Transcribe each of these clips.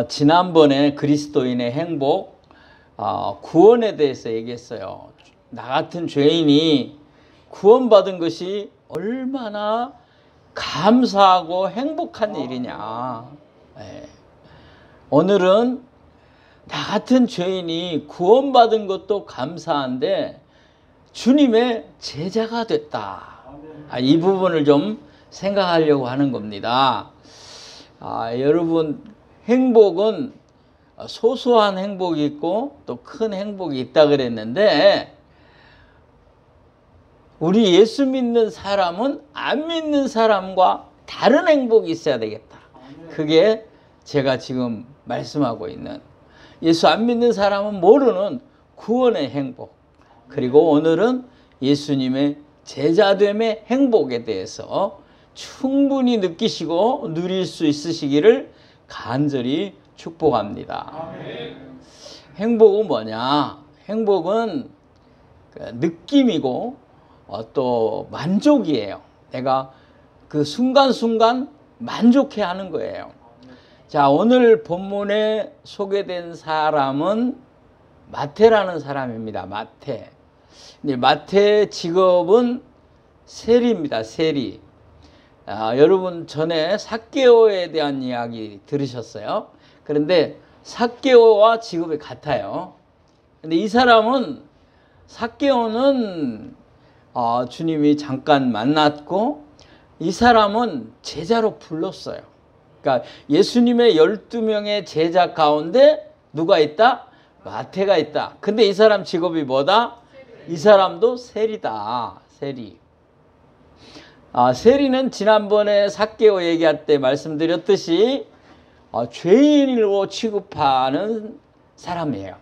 지난번에 그리스도인의 행복, 구원에 대해서 얘기했어요. 나 같은 죄인이 구원받은 것이 얼마나 감사하고 행복한 일이냐. 오늘은 나 같은 죄인이 구원받은 것도 감사한데 주님의 제자가 됐다. 이 부분을 좀 생각하려고 하는 겁니다. 여러분, 행복은 소소한 행복이 있고 또 큰 행복이 있다 그랬는데, 우리 예수 믿는 사람은 안 믿는 사람과 다른 행복이 있어야 되겠다. 그게 제가 지금 말씀하고 있는, 예수 안 믿는 사람은 모르는 구원의 행복, 그리고 오늘은 예수님의 제자됨의 행복에 대해서 충분히 느끼시고 누릴 수 있으시기를 간절히 축복합니다. 행복은 뭐냐? 행복은 느낌이고 또 만족이에요. 내가 그 순간순간 만족해 하는 거예요. 자, 오늘 본문에 소개된 사람은 마태라는 사람입니다. 마태. 근데 마태의 직업은 세리입니다. 세리. 여러분, 전에 삭개오에 대한 이야기 들으셨어요? 그런데 삭개오와 직업이 같아요. 근데 이 사람은, 삭개오는 주님이 잠깐 만났고, 이 사람은 제자로 불렀어요. 그러니까 예수님의 12명의 제자 가운데 누가 있다? 마태가 있다. 근데 이 사람 직업이 뭐다? 이 사람도 세리다. 세리. 세리는 지난번에 삭개오 얘기할 때 말씀드렸듯이 죄인으로 취급하는 사람이에요.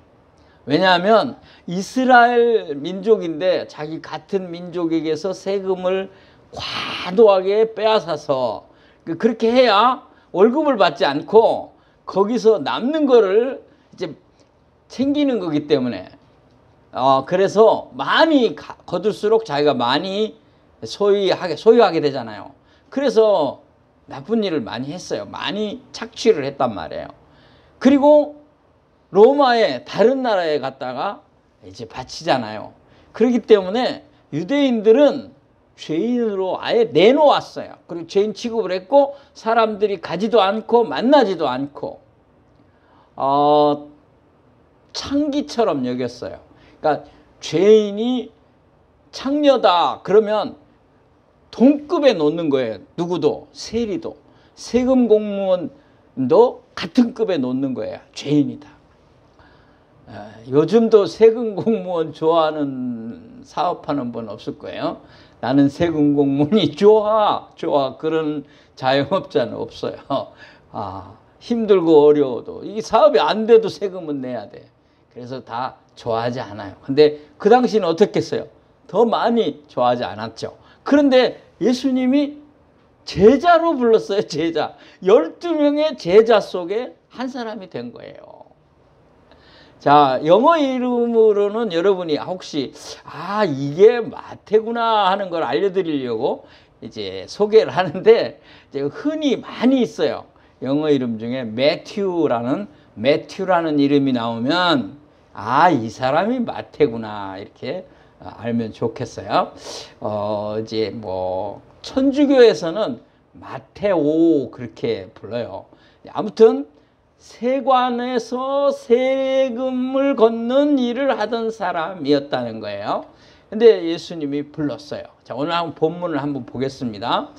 왜냐하면 이스라엘 민족인데 자기 같은 민족에게서 세금을 과도하게 빼앗아서, 그렇게 해야 월급을 받지 않고 거기서 남는 거를 이제 챙기는 거기 때문에, 그래서 많이 거둘수록 자기가 많이 소유하게 되잖아요. 그래서 나쁜 일을 많이 했어요. 많이 착취를 했단 말이에요. 그리고 로마에, 다른 나라에 갔다가 이제 바치잖아요. 그렇기 때문에 유대인들은 죄인으로 아예 내놓았어요. 그리고 죄인 취급을 했고, 사람들이 가지도 않고 만나지도 않고 창기처럼 여겼어요. 그러니까 죄인이 창녀다 그러면 동급에 놓는 거예요. 누구도, 세리도, 세금 공무원도 같은 급에 놓는 거예요. 죄인이다. 요즘도 세금 공무원 좋아하는 사업하는 분 없을 거예요. 나는 세금 공무원이 좋아 그런 자영업자는 없어요. 힘들고 어려워도 이 사업이 안 돼도 세금은 내야 돼. 그래서 다 좋아하지 않아요. 근데 그 당시는 어떻겠어요? 더 많이 좋아하지 않았죠. 그런데 예수님이 제자로 불렀어요. 제자. 12명의 제자 속에 한 사람이 된 거예요. 자, 영어 이름으로는 여러분이 혹시 이게 마태구나 하는 걸 알려드리려고 이제 소개를 하는데, 이제 흔히 많이 있어요. 영어 이름 중에 매튜라는 이름이 나오면 이 사람이 마태구나 이렇게 알면 좋겠어요. 이제 뭐 천주교에서는 마테오 그렇게 불러요. 아무튼 세관에서 세금을 걷는 일을 하던 사람이었다는 거예요. 근데 예수님이 불렀어요. 자, 오늘 본문을 한번 보겠습니다.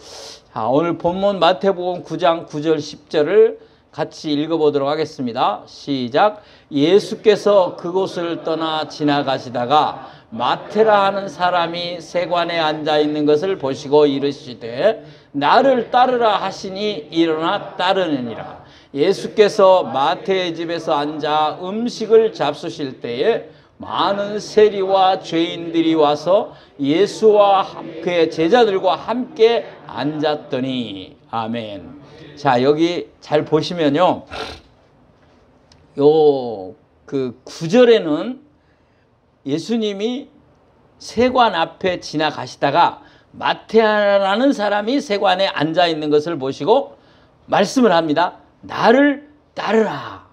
자, 오늘 본문 마태복음 9장 9절 10절을 같이 읽어보도록 하겠습니다. 시작. 예수께서 그곳을 떠나 지나가시다가 마태라 하는 사람이 세관에 앉아 있는 것을 보시고 이르시되 나를 따르라 하시니 일어나 따르느니라. 예수께서 마태의 집에서 앉아 음식을 잡수실 때에 많은 세리와 죄인들이 와서 예수와 그의 제자들과 함께 앉았더니. 아멘. 자, 여기 잘 보시면요, 그 9절에는 예수님이 세관 앞에 지나가시다가 마태라는 사람이 세관에 앉아 있는 것을 보시고 말씀을 합니다. 나를 따르라.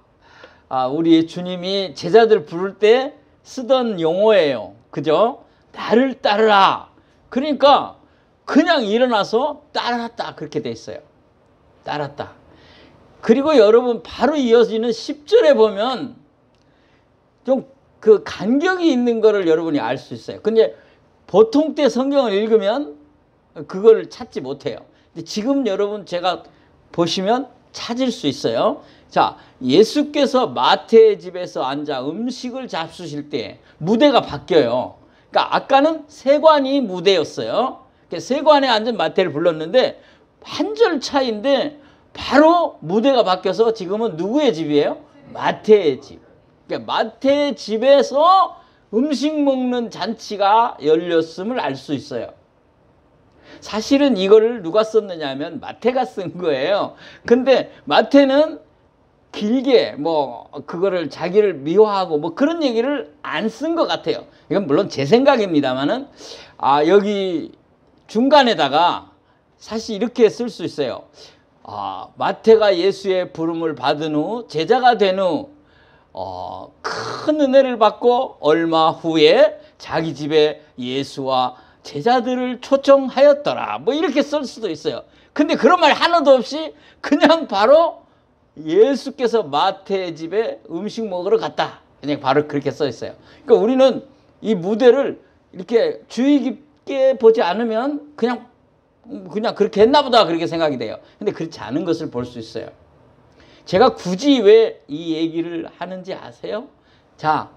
우리 주님이 제자들 부를 때 쓰던 용어예요. 그죠? 나를 따르라. 그러니까 그냥 일어나서 따랐다. 그렇게 돼 있어요. 따랐다. 그리고 여러분 바로 이어지는 10절에 보면 좀 그 간격이 있는 거를 여러분이 알 수 있어요. 근데 보통 때 성경을 읽으면 그걸 찾지 못해요. 근데 지금 여러분 제가 보시면 찾을 수 있어요. 자, 예수께서 마태의 집에서 앉아 음식을 잡수실 때 무대가 바뀌어요. 그러니까 아까는 세관이 무대였어요. 세관에 앉은 마태를 불렀는데 한 절 차이인데 바로 무대가 바뀌어서 지금은 누구의 집이에요? 마태의 집. 그러니까 마태의 집에서 음식 먹는 잔치가 열렸음을 알 수 있어요. 사실은 이거를 누가 썼느냐 하면 마태가 쓴 거예요. 근데 마태는 길게 뭐 그거를 자기를 미화하고 뭐 그런 얘기를 안 쓴 것 같아요. 이건 물론 제 생각입니다만은 여기 중간에다가 사실 이렇게 쓸 수 있어요. 마태가 예수의 부름을 받은 후 제자가 된 후 큰 은혜를 받고 얼마 후에 자기 집에 예수와 제자들을 초청하였더라. 뭐 이렇게 쓸 수도 있어요. 근데 그런 말 하나도 없이 그냥 바로 예수께서 마태의 집에 음식 먹으러 갔다. 그냥 바로 그렇게 써 있어요. 그러니까 우리는 이 무대를 이렇게 주의 깊게 보지 않으면 그냥 그렇게 했나 보다 그렇게 생각이 돼요. 근데 그렇지 않은 것을 볼 수 있어요. 제가 굳이 왜 이 얘기를 하는지 아세요? 자,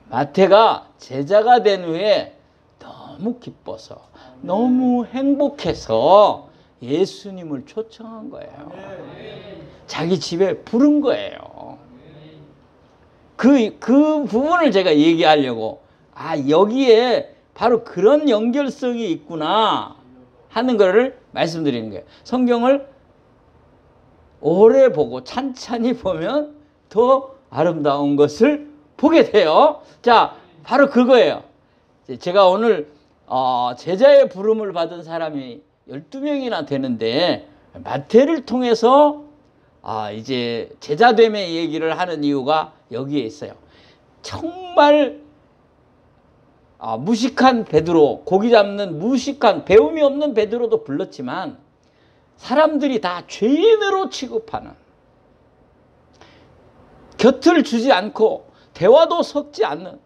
마태가 제자가 된 후에 너무 기뻐서 너무 행복해서 예수님을 초청한 거예요. 자기 집에 부른 거예요. 그 부분을 제가 얘기하려고 여기에 바로 그런 연결성이 있구나 하는 거를 말씀드리는 거예요. 성경을 오래 보고 찬찬히 보면 더 아름다운 것을 보게 돼요. 자, 바로 그거예요. 제가 오늘 제자의 부름을 받은 사람이 12명이나 되는데 마태를 통해서 이제 제자됨의 얘기를 하는 이유가 여기에 있어요. 정말 무식한 베드로, 고기 잡는 무식한 배움이 없는 베드로도 불렀지만 사람들이 다 죄인으로 취급하는, 곁을 주지 않고 대화도 섞지 않는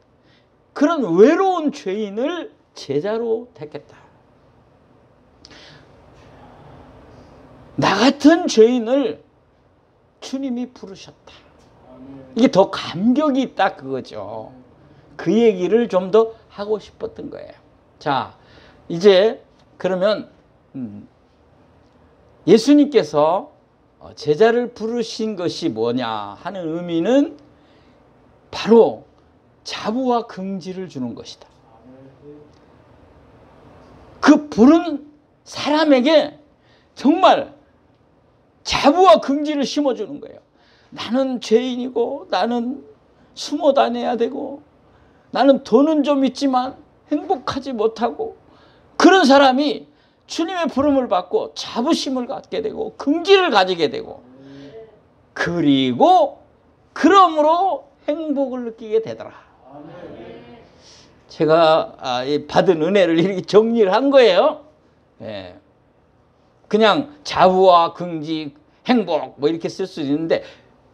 그런 외로운 죄인을 제자로 택했다. 나 같은 죄인을 주님이 부르셨다. 이게 더 감격이 있다 그거죠. 그 얘기를 좀 더 하고 싶었던 거예요. 자, 이제 그러면 예수님께서 제자를 부르신 것이 뭐냐 하는 의미는 바로 자부와 긍지를 주는 것이다. 그 부른 사람에게 정말 자부와 긍지를 심어주는 거예요. 나는 죄인이고 나는 숨어 다녀야 되고 나는 돈은 좀 있지만 행복하지 못하고, 그런 사람이 주님의 부름을 받고 자부심을 갖게 되고 긍지를 가지게 되고, 그리고 그러므로 행복을 느끼게 되더라. 제가 받은 은혜를 이렇게 정리를 한 거예요. 그냥 자부와 긍지, 행복 뭐 이렇게 쓸 수 있는데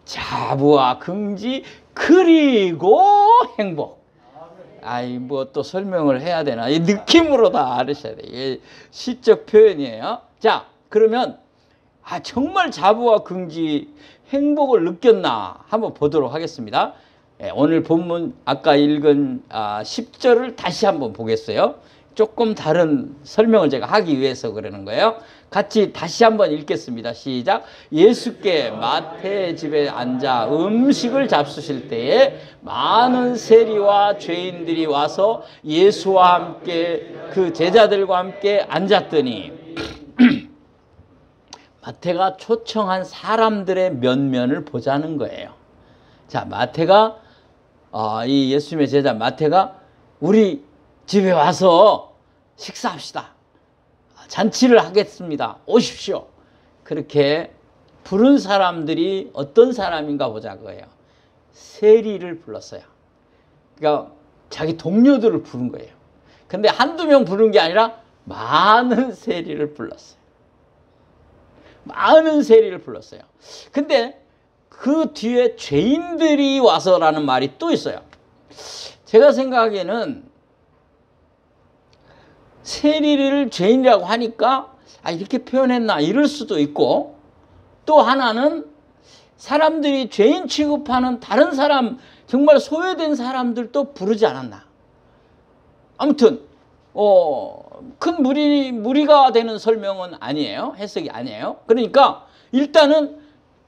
자부와 긍지 그리고 행복. 뭐 또 설명을 해야 되나? 이 느낌으로 다 알으셔야 돼요. 이게 시적 표현이에요. 자, 그러면 정말 자부와 긍지, 행복을 느꼈나 한번 보도록 하겠습니다. 오늘 본문 아까 읽은 10절을 다시 한번 보겠어요. 조금 다른 설명을 제가 하기 위해서 그러는 거예요. 같이 다시 한번 읽겠습니다. 시작. 예수께 마태의 집에 앉아 음식을 잡수실 때에 많은 세리와 죄인들이 와서 예수와 함께 그 제자들과 함께 앉았더니 마태가 초청한 사람들의 면면을 보자는 거예요. 자, 마태가 이 예수님의 제자 마태가 우리 집에 와서 식사합시다. 잔치를 하겠습니다. 오십시오. 그렇게 부른 사람들이 어떤 사람인가 보자 그거예요. 세리를 불렀어요. 그러니까 자기 동료들을 부른 거예요. 근데 한두 명 부른 게 아니라 많은 세리를 불렀어요. 많은 세리를 불렀어요. 근데 그 뒤에 죄인들이 와서라는 말이 또 있어요. 제가 생각하기에는 세리를 죄인이라고 하니까 이렇게 표현했나 이럴 수도 있고, 또 하나는 사람들이 죄인 취급하는 다른 사람, 정말 소외된 사람들도 부르지 않았나. 아무튼 큰 무리가 되는 설명은 아니에요. 해석이 아니에요. 그러니까 일단은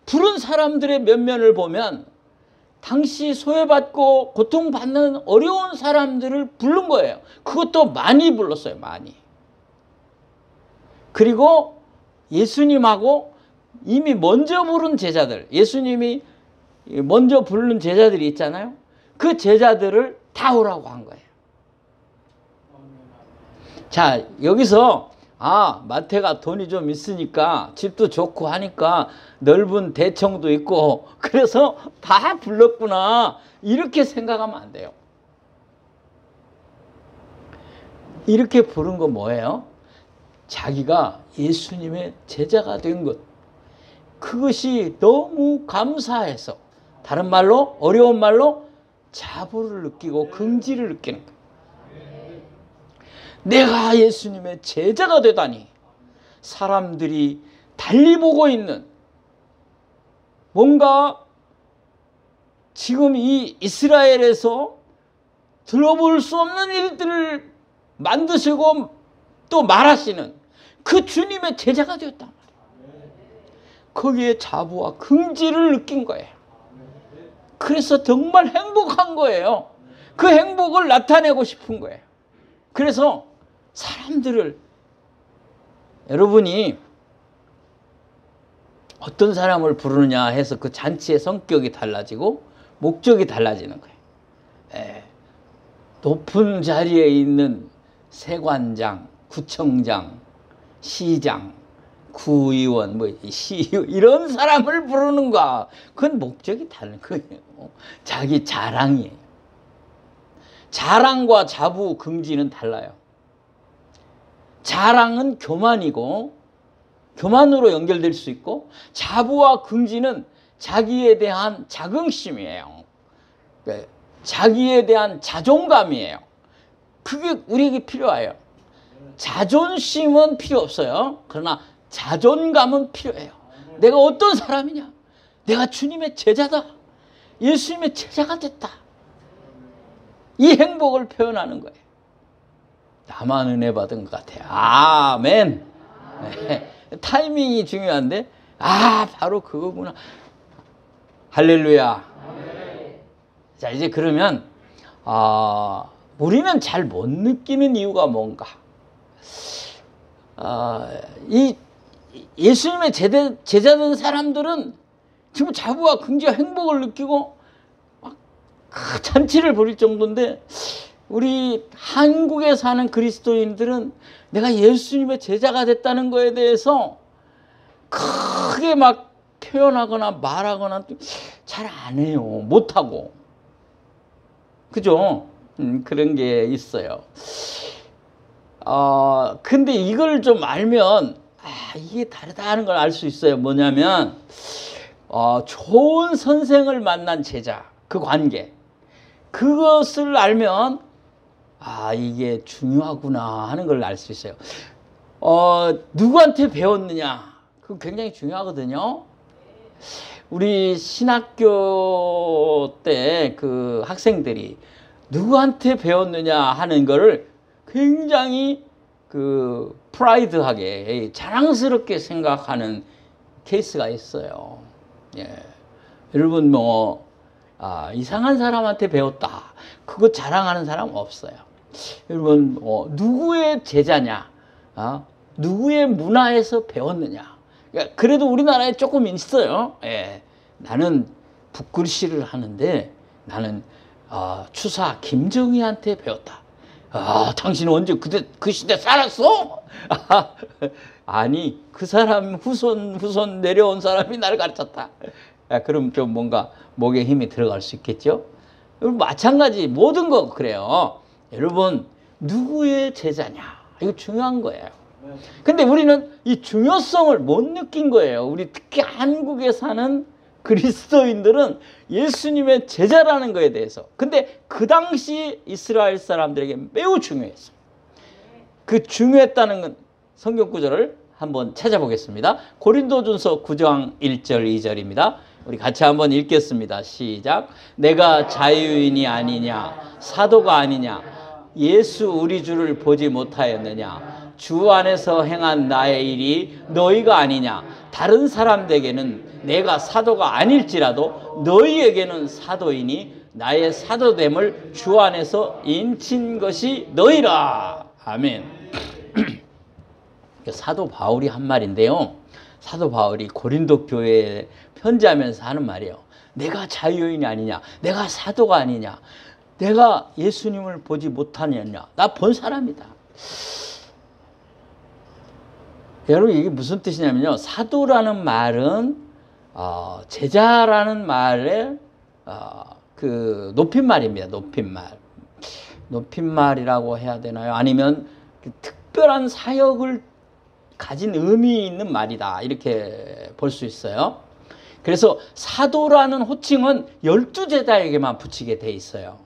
부른 사람들의 면면을 보면 당시 소외받고 고통받는 어려운 사람들을 부른 거예요. 그것도 많이 불렀어요. 많이. 그리고 예수님하고 이미 먼저 부른 제자들, 예수님이 먼저 부른 제자들이 있잖아요. 그 제자들을 다 오라고 한 거예요. 자, 여기서 마태가 돈이 좀 있으니까 집도 좋고 하니까 넓은 대청도 있고 그래서 다 불렀구나 이렇게 생각하면 안 돼요. 이렇게 부른 건 뭐예요? 자기가 예수님의 제자가 된 것, 그것이 너무 감사해서, 다른 말로, 어려운 말로 자부를 느끼고 긍지를 느끼는 거예요. 내가 예수님의 제자가 되다니. 사람들이 달리 보고 있는, 뭔가 지금 이 이스라엘에서 들어볼 수 없는 일들을 만드시고 또 말하시는 그 주님의 제자가 되었단 말이에요. 거기에 자부와 긍지를 느낀 거예요. 그래서 정말 행복한 거예요. 그 행복을 나타내고 싶은 거예요. 그래서 사람들을, 여러분이 어떤 사람을 부르느냐 해서 그 잔치의 성격이 달라지고 목적이 달라지는 거예요. 높은 자리에 있는 세관장, 구청장, 시장, 구의원, 이런 사람을 부르는가, 그건 목적이 다른 거예요. 자기 자랑이에요. 자랑과 자부, 긍지는 달라요. 자랑은 교만이고, 교만으로 연결될 수 있고, 자부와 긍지는 자기에 대한 자긍심이에요. 자기에 대한 자존감이에요. 그게 우리에게 필요해요. 자존심은 필요 없어요. 그러나 자존감은 필요해요. 내가 어떤 사람이냐? 내가 주님의 제자다. 예수님의 제자가 됐다. 이 행복을 표현하는 거예요. 나만 은혜 받은 것 같아요. 아멘. 네. 타이밍이 중요한데, 바로 그거구나. 할렐루야. 자, 이제 그러면 우리는 잘 못 느끼는 이유가 뭔가? 이 예수님의 제자된 사람들은 지금 자부와 긍지와 행복을 느끼고 막 잔치를 벌일 정도인데, 우리 한국에 사는 그리스도인들은 내가 예수님의 제자가 됐다는 거에 대해서 크게 막 표현하거나 말하거나 잘 안 해요. 못하고. 그죠? 그런 게 있어요. 근데 이걸 좀 알면 이게 다르다 하는 걸 알 수 있어요. 뭐냐면 좋은 선생을 만난 제자, 그 관계, 그것을 알면 이게 중요하구나 하는 걸 알 수 있어요. 누구한테 배웠느냐, 그거 굉장히 중요하거든요. 우리 신학교 때 그 학생들이 누구한테 배웠느냐 하는 거를 굉장히 그 프라이드하게, 자랑스럽게 생각하는 케이스가 있어요. 여러분 이상한 사람한테 배웠다, 그거 자랑하는 사람 없어요. 여러분 누구의 제자냐, 누구의 문화에서 배웠느냐. 그래도 우리나라에 조금 있어요. 나는 붓글씨를 하는데 나는 추사 김정희한테 배웠다. 당신은 언제 그 시대 살았어? 아니, 그 사람 후손 내려온 사람이 나를 가르쳤다. 그럼 좀 뭔가 목에 힘이 들어갈 수 있겠죠? 마찬가지 모든 거 그래요. 여러분, 누구의 제자냐? 이거 중요한 거예요. 근데 우리는 이 중요성을 못 느낀 거예요. 우리 특히 한국에 사는 그리스도인들은 예수님의 제자라는 거에 대해서. 근데 그 당시 이스라엘 사람들에게 매우 중요했어요. 그 중요했다는 건 성경 구절을 한번 찾아보겠습니다. 고린도전서 9장 1절 2절입니다. 우리 같이 한번 읽겠습니다. 시작. 내가 자유인이 아니냐, 사도가 아니냐, 예수 우리 주를 보지 못하였느냐, 주 안에서 행한 나의 일이 너희가 아니냐, 다른 사람들에게는 내가 사도가 아닐지라도 너희에게는 사도이니 나의 사도됨을 주 안에서 인친 것이 너희라. 아멘. 사도 바울이 한 말인데요. 사도 바울이 고린도 교회에 편지하면서 하는 말이에요. 내가 자유인이 아니냐, 내가 사도가 아니냐, 내가 예수님을 보지 못하느냐, 나 본 사람이다. 여러분, 이게 무슨 뜻이냐면요, 사도라는 말은 제자라는 말의 그 높임말입니다. 높임말이라고 해야 되나요? 아니면 특별한 사역을 가진 의미 있는 말이다, 이렇게 볼 수 있어요. 그래서 사도라는 호칭은 12제자에게만 붙이게 돼 있어요.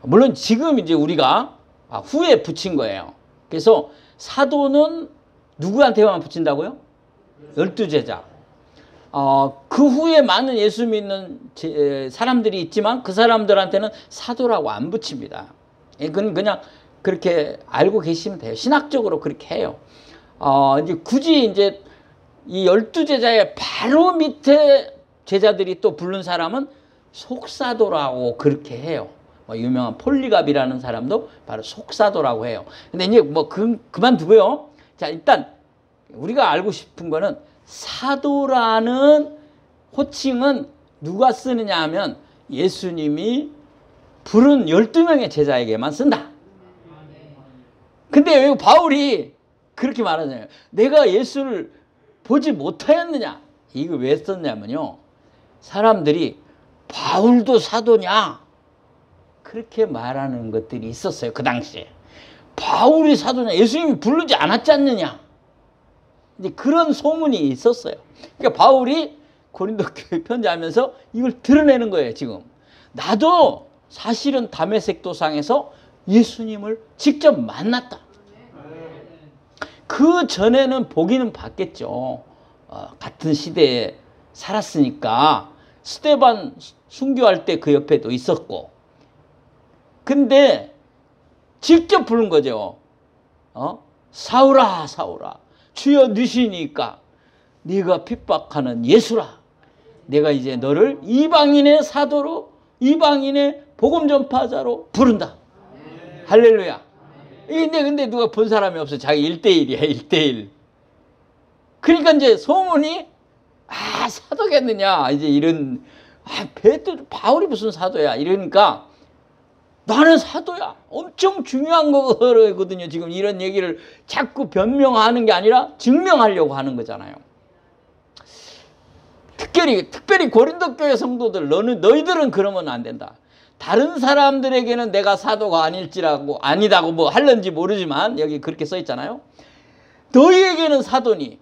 물론 지금 이제 우리가 후에 붙인 거예요. 그래서 사도는 누구한테만 붙인다고요? 12제자. 그 후에 많은 예수 믿는 사람들이 있지만 그 사람들한테는 사도라고 안 붙입니다. 그건 그냥 그렇게 알고 계시면 돼요. 신학적으로 그렇게 해요. 이제 굳이 이제 이 12제자의 바로 밑에 제자들이 또 부른 사람은 속사도라고 그렇게 해요. 유명한 폴리갑이라는 사람도 바로 속사도라고 해요. 근데 이제 뭐 그만두고요. 자, 일단 우리가 알고 싶은 거는 사도라는 호칭은 누가 쓰느냐 하면 예수님이 부른 12명의 제자에게만 쓴다. 근데 왜 바울이 그렇게 말하잖아요. 내가 예수를 보지 못하였느냐. 이거 왜 썼냐면요, 사람들이 바울도 사도냐 그렇게 말하는 것들이 있었어요. 그 당시에 바울이 사도냐, 예수님이 부르지 않았지 않느냐, 이제 그런 소문이 있었어요. 그러니까 바울이 고린도 교회 편지하면서 이걸 드러내는 거예요. 지금 나도 사실은 다메섹 도상에서 예수님을 직접 만났다. 그 전에는 보기는 봤겠죠. 같은 시대에 살았으니까 스데반 순교할 때 그 옆에도 있었고. 근데 직접 부른 거죠. 사울아 사울아 주여 누시니까 네가 핍박하는 예수라. 내가 이제 너를 이방인의 사도로, 이방인의 복음 전파자로 부른다. 할렐루야. 근데 누가 본 사람이 없어. 자기 1대1이야, 1대1. 그러니까 이제 소문이, 사도겠느냐. 이제 이런, 베드로, 바울이 무슨 사도야. 이러니까 나는 사도야. 엄청 중요한 거거든요. 지금 이런 얘기를 자꾸 변명하는 게 아니라 증명하려고 하는 거잖아요. 특별히 고린도 교회 성도들, 너희들은 그러면 안 된다. 다른 사람들에게는 내가 사도가 아닐지라고, 아니다고 뭐 할런지 모르지만 여기 그렇게 써 있잖아요. 너희에게는 사도니.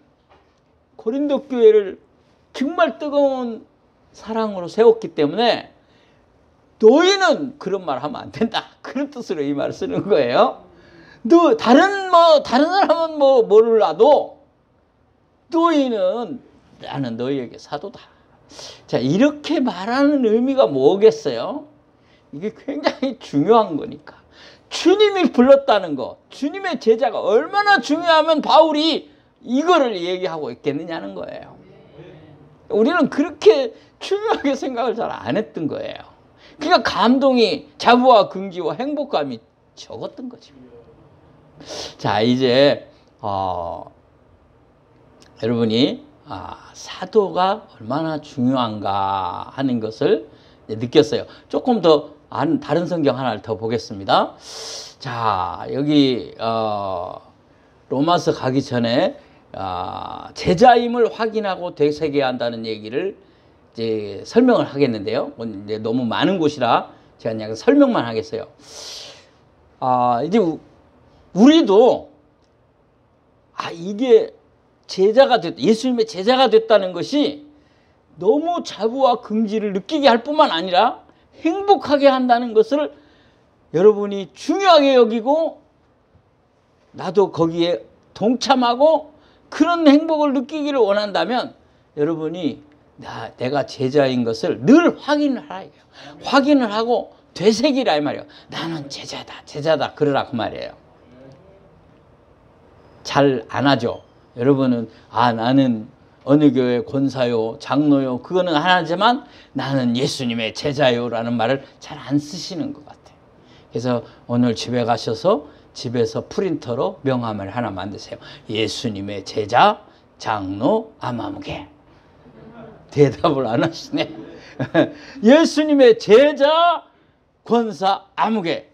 고린도 교회를 정말 뜨거운 사랑으로 세웠기 때문에 너희는 그런 말 하면 안 된다. 그런 뜻으로 이 말을 쓰는 거예요. 다른 사람은 몰라도 너희는, 나는 너희에게 사도다. 자, 이렇게 말하는 의미가 뭐겠어요? 이게 굉장히 중요한 거니까. 주님이 불렀다는 거, 주님의 제자가 얼마나 중요하면 바울이 이거를 얘기하고 있겠느냐는 거예요. 우리는 그렇게 중요하게 생각을 잘 안 했던 거예요. 그러니까 감동이, 자부와 긍지와 행복감이 적었던 거죠. 자, 이제 여러분이 사도가 얼마나 중요한가 하는 것을 느꼈어요. 조금 더 다른 성경 하나를 더 보겠습니다. 자, 여기 로마서 가기 전에 제자임을 확인하고 되새겨야 한다는 얘기를 이제 설명을 하겠는데요. 이제 너무 많은 곳이라 제가 그냥 설명만 하겠어요. 이제 우리도 이게 제자가 됐다, 예수님의 제자가 됐다는 것이 너무 자부와 긍지를 느끼게 할 뿐만 아니라 행복하게 한다는 것을 여러분이 중요하게 여기고 나도 거기에 동참하고 그런 행복을 느끼기를 원한다면 여러분이 내가 제자인 것을 늘 확인을 하라. 확인을 하고 되새기라 이 말이에요. 나는 제자다 그러라 그 말이에요. 잘 안 하죠. 여러분은 나는 어느 교회 권사요, 장로요, 그거는 하나지만 나는 예수님의 제자요라는 말을 잘 안 쓰시는 것 같아요. 그래서 오늘 집에 가셔서 집에서 프린터로 명함을 하나 만드세요. 예수님의 제자, 장로, 아마무개. 대답을 안 하시네. 예수님의 제자, 권사, 아무개.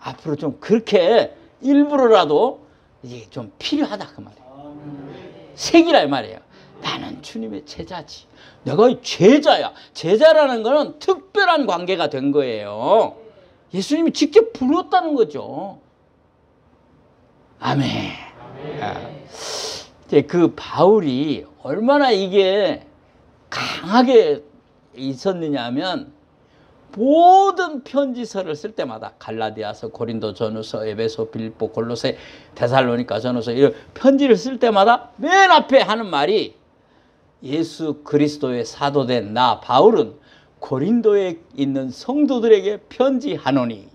앞으로 좀 그렇게 일부러라도 이게 좀 필요하다 그 말이에요. 색이라 이 말이에요. 나는 주님의 제자지. 내가 제자야. 제자라는 거는 특별한 관계가 된 거예요. 예수님이 직접 불렀다는 거죠. 아멘. 그 바울이 얼마나 이게 강하게 있었느냐 하면 모든 편지서를 쓸 때마다 갈라디아서, 고린도 전후서, 에베소, 빌립보, 골로새, 데살로니가 전후서 이런 편지를 쓸 때마다 맨 앞에 하는 말이 예수 그리스도의 사도된 나 바울은 고린도에 있는 성도들에게 편지하노니.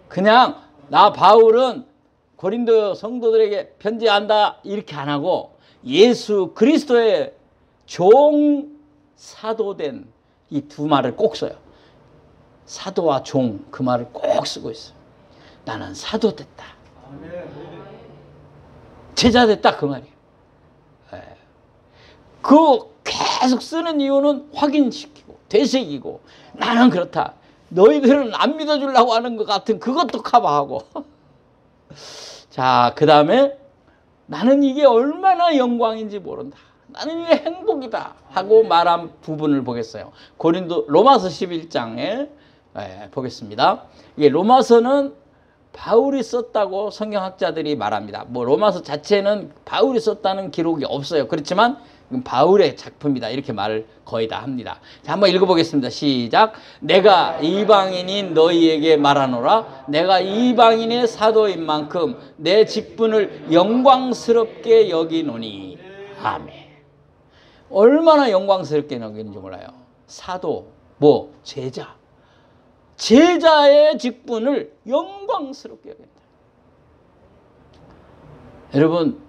그냥 나 바울은 고린도 성도들에게 편지한다 이렇게 안 하고 예수 그리스도의 종 사도된 이 두 말을 꼭 써요. 사도와 종 그 말을 꼭 쓰고 있어요. 나는 사도 됐다. 제자 됐다 그 말이에요. 그 계속 쓰는 이유는 확인시키고 되새기고 나는 그렇다. 너희들은 안 믿어주려고 하는 것 같은 그것도 커버하고 자, 그 다음에 나는 이게 얼마나 영광인지 모른다. 나는 이게 행복이다 하고 말한 부분을 보겠어요. 로마서 11장에 보겠습니다. 이게 로마서는 바울이 썼다고 성경학자들이 말합니다. 뭐 로마서 자체는 바울이 썼다는 기록이 없어요. 그렇지만 바울의 작품이다 이렇게 말을 거의 다 합니다. 자, 한번 읽어보겠습니다. 시작. 내가 이방인인 너희에게 말하노라. 내가 이방인의 사도인 만큼 내 직분을 영광스럽게 여기노니. 아멘. 얼마나 영광스럽게 여기는지 몰라요. 사도, 제자. 제자의 직분을 영광스럽게 여긴다. 여러분,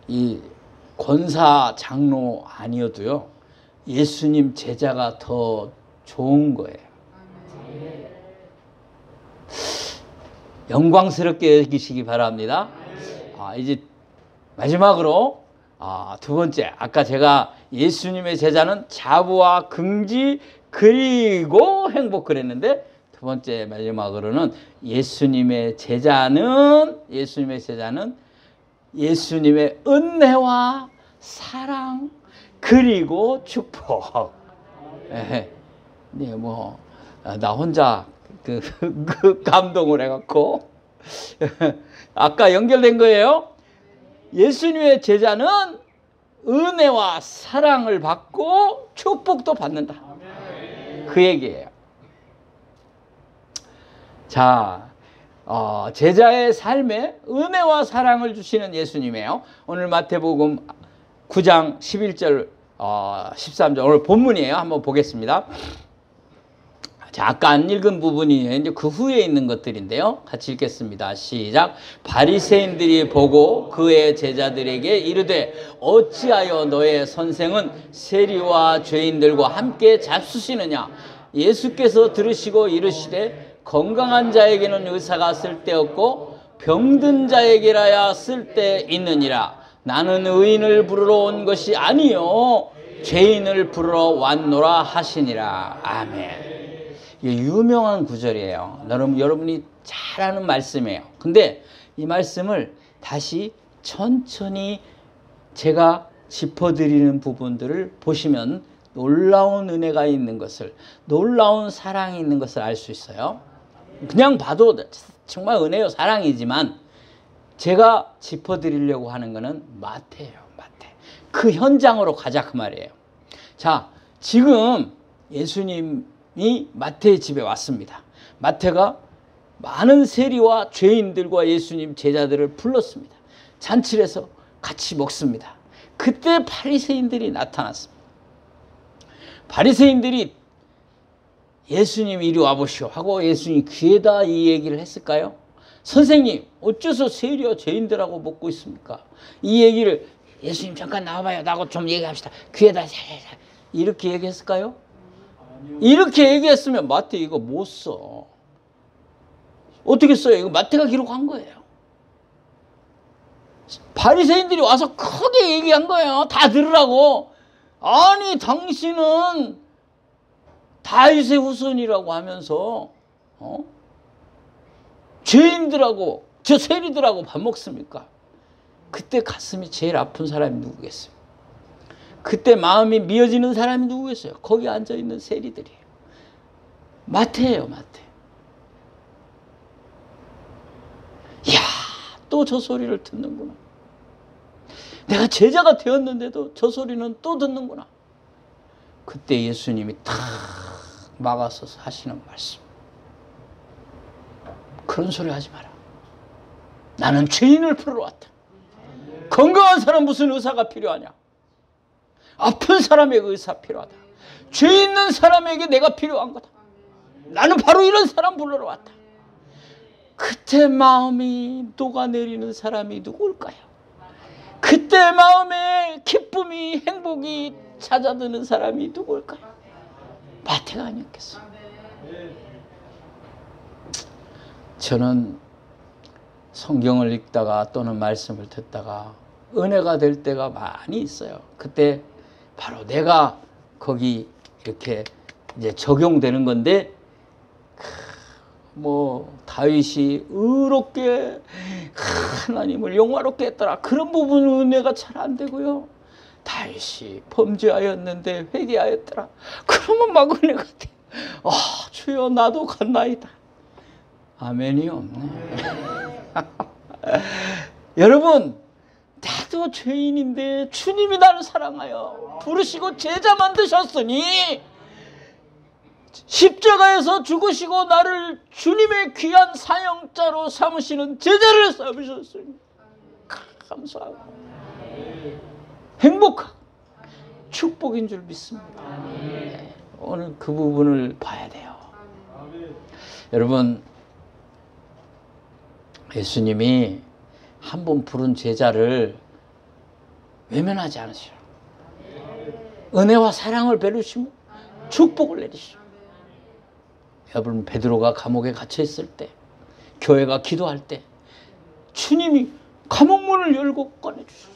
이 권사 장로 아니어도요, 예수님 제자가 더 좋은 거예요. 영광스럽게 여기시기 바랍니다. 이제 마지막으로 두 번째, 아까 제가 예수님의 제자는 자부와 긍지 그리고 행복 그랬는데 두 번째 마지막으로는 예수님의 제자는 예수님의 은혜와 사랑 그리고 축복. 네, 나 혼자 그 감동을 해갖고 아까 연결된 거예요. 예수님의 제자는 은혜와 사랑을 받고 축복도 받는다. 그 얘기예요. 자, 제자의 삶에 은혜와 사랑을 주시는 예수님이에요. 오늘 마태복음 9장 11절 13절 오늘 본문이에요. 한번 보겠습니다. 자, 아까 안 읽은 부분이에요. 이제 그 후에 있는 것들인데요. 같이 읽겠습니다. 시작. 바리새인들이 보고 그의 제자들에게 이르되 어찌하여 너의 선생은 세리와 죄인들과 함께 잡수시느냐. 예수께서 들으시고 이르시되 건강한 자에게는 의사가 쓸데없고 병든 자에게라야 쓸데있느니라. 나는 의인을 부르러 온 것이 아니요 죄인을 부르러 왔노라 하시니라. 아멘. 이게 유명한 구절이에요. 여러분이 잘 아는 말씀이에요. 근데 이 말씀을 다시 천천히 제가 짚어드리는 부분들을 보시면 놀라운 은혜가 있는 것을, 놀라운 사랑이 있는 것을 알 수 있어요. 그냥 봐도 정말 은혜요, 사랑이지만 제가 짚어드리려고 하는 것은 마태예요. 마태. 그 현장으로 가자 그 말이에요. 자, 지금 예수님이 마태의 집에 왔습니다. 마태가 많은 세리와 죄인들과 예수님 제자들을 불렀습니다. 잔치를 해서 같이 먹습니다. 그때 바리새인들이 나타났습니다. 바리새인들이 예수님 이리 와보시오 하고 예수님 귀에다 이 얘기를 했을까요? 선생님, 어째서 세리와 죄인들하고 먹고 있습니까? 이 얘기를 예수님 잠깐 나와봐요. 나하고 좀 얘기합시다. 귀에다 이렇게 얘기했을까요? 이렇게 얘기했으면 마태 이거 못 써. 어떻게 써요? 이거 마태가 기록한 거예요. 바리새인들이 와서 크게 얘기한 거예요. 다 들으라고. 아니 당신은 다윗의 후손이라고 하면서 죄인들하고 저 세리들하고 밥 먹습니까? 그때 가슴이 제일 아픈 사람이 누구겠어요? 그때 마음이 미어지는 사람이 누구겠어요? 거기 앉아있는 세리들이에요. 마태예요. 마태. 이야, 또 저 소리를 듣는구나. 내가 제자가 되었는데도 저 소리는 또 듣는구나. 그때 예수님이 탁 막아서서 하시는 말씀. 그런 소리 하지 마라. 나는 죄인을 부르러 왔다. 건강한 사람 무슨 의사가 필요하냐? 아픈 사람에게 의사 필요하다. 죄 있는 사람에게 내가 필요한 거다. 나는 바로 이런 사람 부르러 왔다. 그때 마음이 녹아내리는 사람이 누굴까요? 그때 마음에 기쁨이, 행복이 찾아드는 사람이 누굴까요? 마태가 아니었겠어요. 저는 성경을 읽다가 또는 말씀을 듣다가 은혜가 될 때가 많이 있어요. 그때 바로 내가 거기 이렇게 이제 적용되는 건데, 뭐 다윗이 의롭게 하나님을 영화롭게 했더라, 그런 부분은 은혜가 잘 안 되고요. 다윗이 범죄하였는데 회개하였더라, 그러면 막 은혜가 돼. 주여 나도 갔나이다. 아멘이 없네. 여러분, 나도 죄인인데 주님이 나를 사랑하여 부르시고 제자 만드셨으니, 십자가에서 죽으시고 나를 주님의 귀한 사형자로 삼으시는 제자를 삼으셨으니 감사하고 행복하고 축복인 줄 믿습니다. 오늘 그 부분을 봐야 돼요. 여러분, 예수님이 한 번 부른 제자를 외면하지 않으시오. 은혜와 사랑을 베푸시고 축복을 내리시오. 여러분, 베드로가 감옥에 갇혀 있을 때, 교회가 기도할 때 주님이 감옥문을 열고 꺼내주셨어요.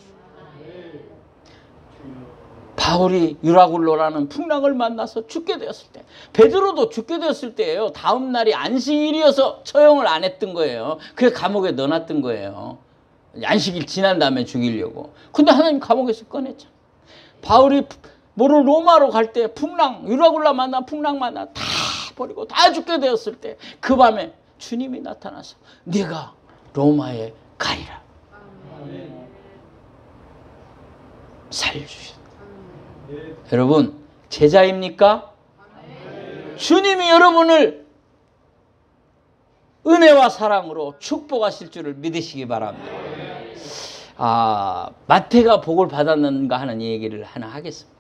바울이 유라굴로라는 풍랑을 만나서 죽게 되었을 때, 베드로도 죽게 되었을 때예요. 다음 날이 안식일이어서 처형을 안 했던 거예요. 그래서 감옥에 넣어놨던 거예요. 안식일 지난 다음에 죽이려고. 근데 하나님 감옥에서 꺼냈잖아. 바울이 로마로 갈 때 풍랑, 유라굴라 만나 풍랑 만나 다 버리고 다 죽게 되었을 때, 그 밤에 주님이 나타나서 네가 로마에 가리라. 살려주셨다. 여러분, 제자입니까? 주님이 여러분을 은혜와 사랑으로 축복하실 줄을 믿으시기 바랍니다. 마태가 복을 받았는가 하는 얘기를 하나 하겠습니다.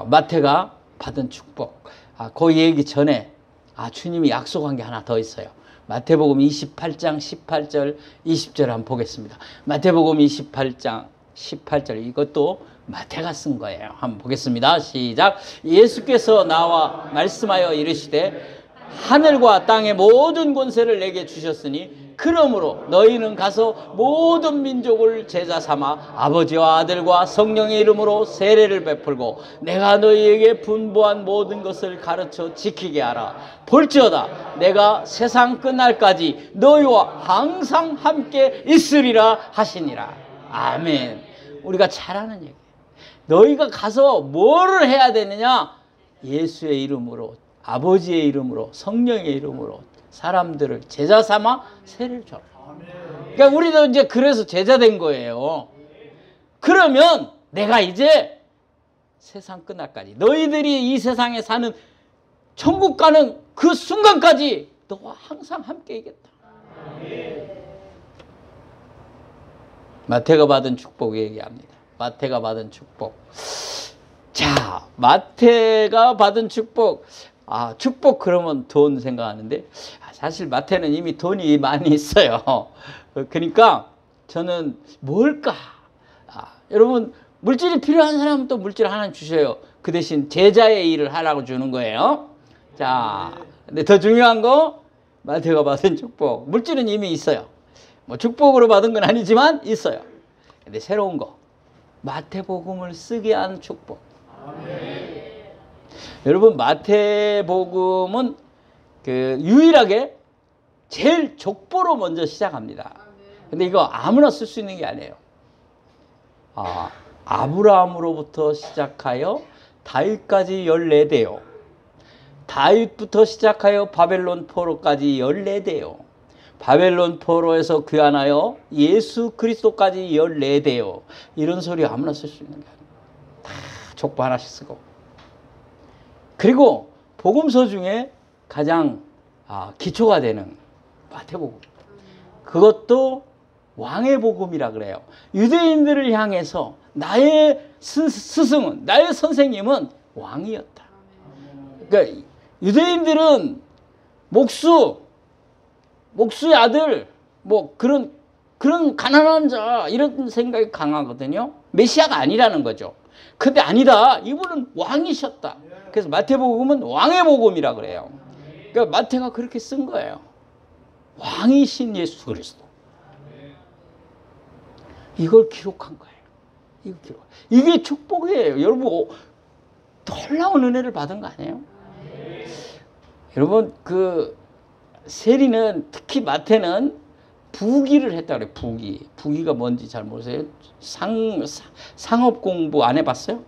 마태가 받은 축복, 그 얘기 전에 주님이 약속한 게 하나 더 있어요. 마태복음 28장 18절 20절 한번 보겠습니다. 마태복음 28장 18절, 이것도 마태가 쓴 거예요. 한번 보겠습니다. 시작. 예수께서 나와 말씀하여 이르시되 하늘과 땅의 모든 권세를 내게 주셨으니 그러므로 너희는 가서 모든 민족을 제자 삼아 아버지와 아들과 성령의 이름으로 세례를 베풀고 내가 너희에게 분부한 모든 것을 가르쳐 지키게 하라. 볼지어다 내가 세상 끝날까지 너희와 항상 함께 있으리라 하시니라. 아멘. 우리가 잘 아는 얘기. 너희가 가서 뭐를 해야 되느냐? 예수의 이름으로, 아버지의 이름으로, 성령의 이름으로 사람들을 제자 삼아 세례를 줘라. 그러니까 우리도 이제 그래서 제자 된 거예요. 그러면 내가 이제 세상 끝날까지 너희들이 이 세상에 사는 천국 가는 그 순간까지 너와 항상 함께 있겠다. 마태가 받은 축복 얘기합니다. 마태가 받은 축복. 자, 마태가 받은 축복. 축복 그러면 돈 생각하는데 사실 마태는 이미 돈이 많이 있어요. 그러니까 저는 뭘까? 여러분 물질이 필요한 사람은 또 물질 하나 주셔요. 그 대신 제자의 일을 하라고 주는 거예요. 자, 근데 더 중요한 거 마태가 받은 축복. 물질은 이미 있어요. 뭐 축복으로 받은 건 아니지만 있어요. 근데 새로운 거 마태복음을 쓰게 한 축복. 여러분 마태복음은 유일하게 제일 족보로 먼저 시작합니다. 근데 이거 아무나 쓸 수 있는 게 아니에요. 아브라함으로부터 시작하여 다윗까지 14대요. 다윗부터 시작하여 바벨론 포로까지 14대요. 바벨론 포로에서 귀환하여 예수 그리스도까지 14대요. 이런 소리 아무나 쓸 수 있는 게 아니에요. 다 족보 하나씩 쓰고. 그리고 복음서 중에 가장 기초가 되는 마태복음. 그것도 왕의 복음이라 그래요. 유대인들을 향해서 나의 스승은, 나의 선생님은 왕이었다. 그러니까 유대인들은 목수의 아들, 뭐 그런 가난한 자 이런 생각이 강하거든요. 메시아가 아니라는 거죠. 근데 아니다. 이분은 왕이셨다. 그래서 마태복음은 왕의 복음이라 그래요. 그러니까 마태가 그렇게 쓴 거예요. 왕이신 예수 그리스도. 이걸 기록한 거예요. 이게 축복이에요. 여러분 놀라운 은혜를 받은 거 아니에요? 여러분 세리는 특히 마태는 부기를 했다 그래요. 부기가 뭔지 잘 모르세요? 상업 공부 안 해봤어요?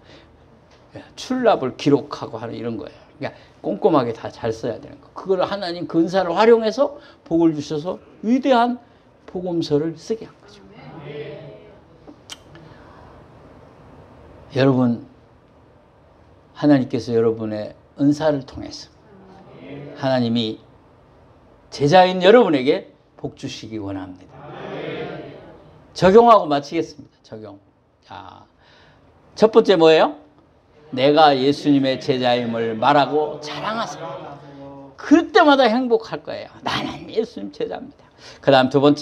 출납을 기록하고 하는 이런 거예요. 그러니까 꼼꼼하게 다 잘 써야 되는 거. 그걸 하나님 근사를 활용해서 복을 주셔서 위대한 복음서를 쓰게 한 거죠. 여러분, 하나님께서 여러분의 은사를 통해서 하나님이 제자인 여러분에게 복 주시기 원합니다. 적용하고 마치겠습니다. 적용. 자, 첫 번째 뭐예요? 내가 예수님의 제자임을 말하고 자랑하세요. 그때마다 행복할 거예요. 나는 예수님 제자입니다. 그 다음 두 번째.